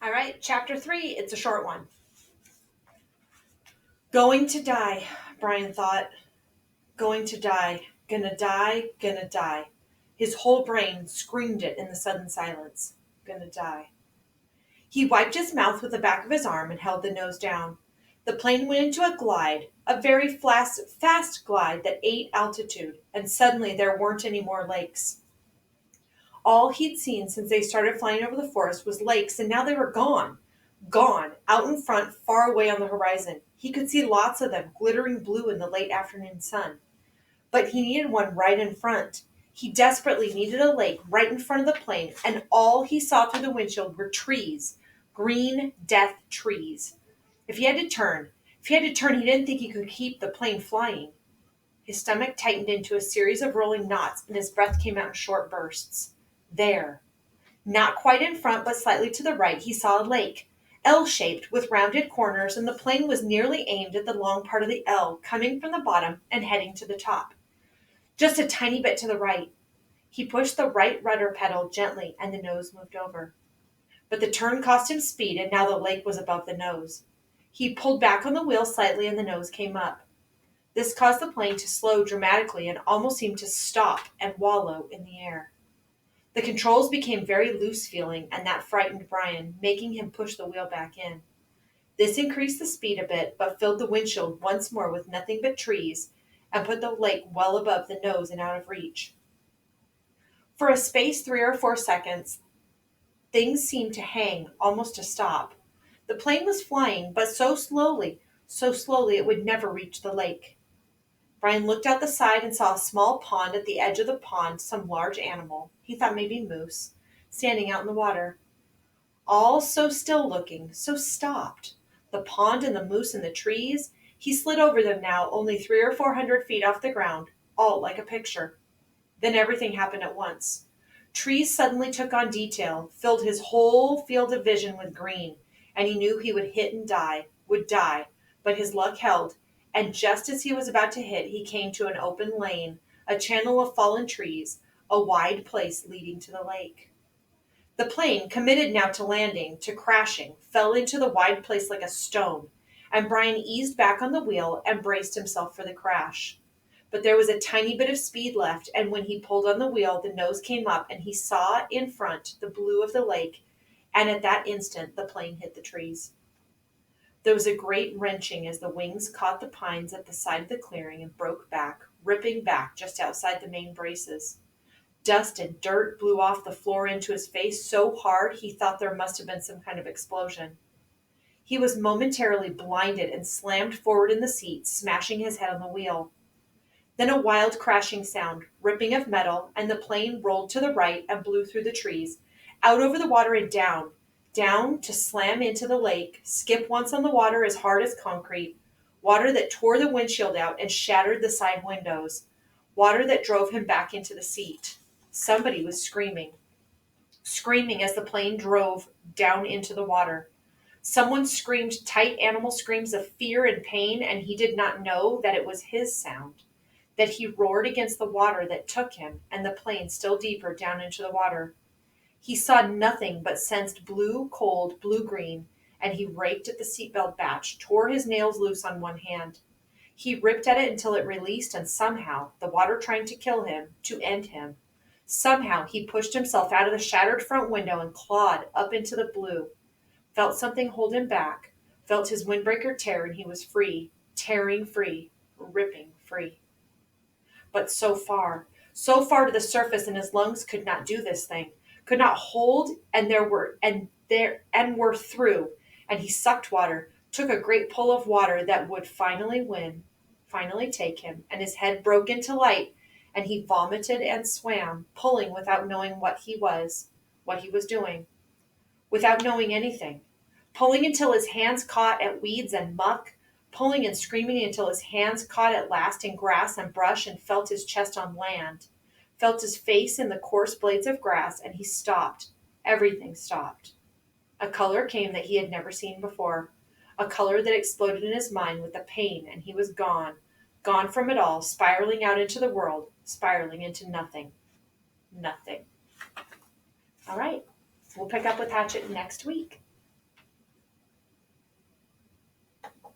All right, chapter 3, it's a short one. Going to die, Brian thought. Going to die. Gonna die, gonna die. His whole brain screamed it in the sudden silence. Gonna die. He wiped his mouth with the back of his arm and held the nose down. The plane went into a glide, a very fast glide that ate altitude, and suddenly there weren't any more lakes. All he'd seen since they started flying over the forest was lakes, and now they were gone. Gone, out in front, far away on the horizon. He could see lots of them, glittering blue in the late afternoon sun. But he needed one right in front. He desperately needed a lake right in front of the plane, and all he saw through the windshield were trees. Green death trees. If he had to turn, he didn't think he could keep the plane flying. His stomach tightened into a series of rolling knots, and his breath came out in short bursts. There. Not quite in front, but slightly to the right, he saw a lake, L-shaped with rounded corners, and the plane was nearly aimed at the long part of the L, coming from the bottom and heading to the top. Just a tiny bit to the right. He pushed the right rudder pedal gently, and the nose moved over. But the turn cost him speed, and now the lake was above the nose. He pulled back on the wheel slightly, and the nose came up. This caused the plane to slow dramatically and almost seemed to stop and wallow in the air. The controls became very loose-feeling, and that frightened Brian, making him push the wheel back in. This increased the speed a bit, but filled the windshield once more with nothing but trees, and put the lake well above the nose and out of reach. For a space 3 or 4 seconds, things seemed to hang, almost to stop. The plane was flying, but so slowly it would never reach the lake. Brian looked out the side and saw a small pond. At the edge of the pond, some large animal, he thought maybe moose, standing out in the water. All so still looking, so stopped. The pond and the moose and the trees, he slid over them now, only 300 or 400 feet off the ground, all like a picture. Then everything happened at once. Trees suddenly took on detail, filled his whole field of vision with green, and he knew he would hit and would die, but his luck held, and just as he was about to hit, he came to an open lane, a channel of fallen trees, a wide place leading to the lake. The plane, committed now to landing, to crashing, fell into the wide place like a stone, and Brian eased back on the wheel and braced himself for the crash. But there was a tiny bit of speed left, and when he pulled on the wheel, the nose came up, and he saw in front the blue of the lake, and at that instant the plane hit the trees. There was a great wrenching as the wings caught the pines at the side of the clearing and broke back, ripping back just outside the main braces. Dust and dirt blew off the floor into his face so hard he thought there must have been some kind of explosion. He was momentarily blinded and slammed forward in the seat, smashing his head on the wheel. Then a wild crashing sound, ripping of metal, and the plane rolled to the right and blew through the trees, out over the water and down to slam into the lake, skip once on the water as hard as concrete, water that tore the windshield out and shattered the side windows, water that drove him back into the seat. Somebody was screaming as the plane drove down into the water. Someone screamed tight animal screams of fear and pain, and he did not know that it was his sound, that he roared against the water that took him and the plane still deeper down into the water. He saw nothing but sensed blue, cold, blue-green, and he raked at the seatbelt batch, tore his nails loose on one hand. He ripped at it until it released, and somehow, the water trying to kill him, to end him, somehow he pushed himself out of the shattered front window and clawed up into the blue, felt something hold him back, felt his windbreaker tear, and he was free, tearing free, ripping free. But so far to the surface, and his lungs could not do this thing, could not hold, and were through, and he sucked water, took a great pull of water that would finally win, finally take him, and his head broke into light, and he vomited and swam, pulling without knowing what he was doing, without knowing anything, pulling until his hands caught at weeds and muck, pulling and screaming until his hands caught at last in grass and brush and felt his chest on land, felt his face in the coarse blades of grass, and he stopped. Everything stopped. A color came that he had never seen before, a color that exploded in his mind with the pain, and he was gone from it all, spiraling out into the world, spiraling into nothing. Nothing. All right. We'll pick up with Hatchet next week.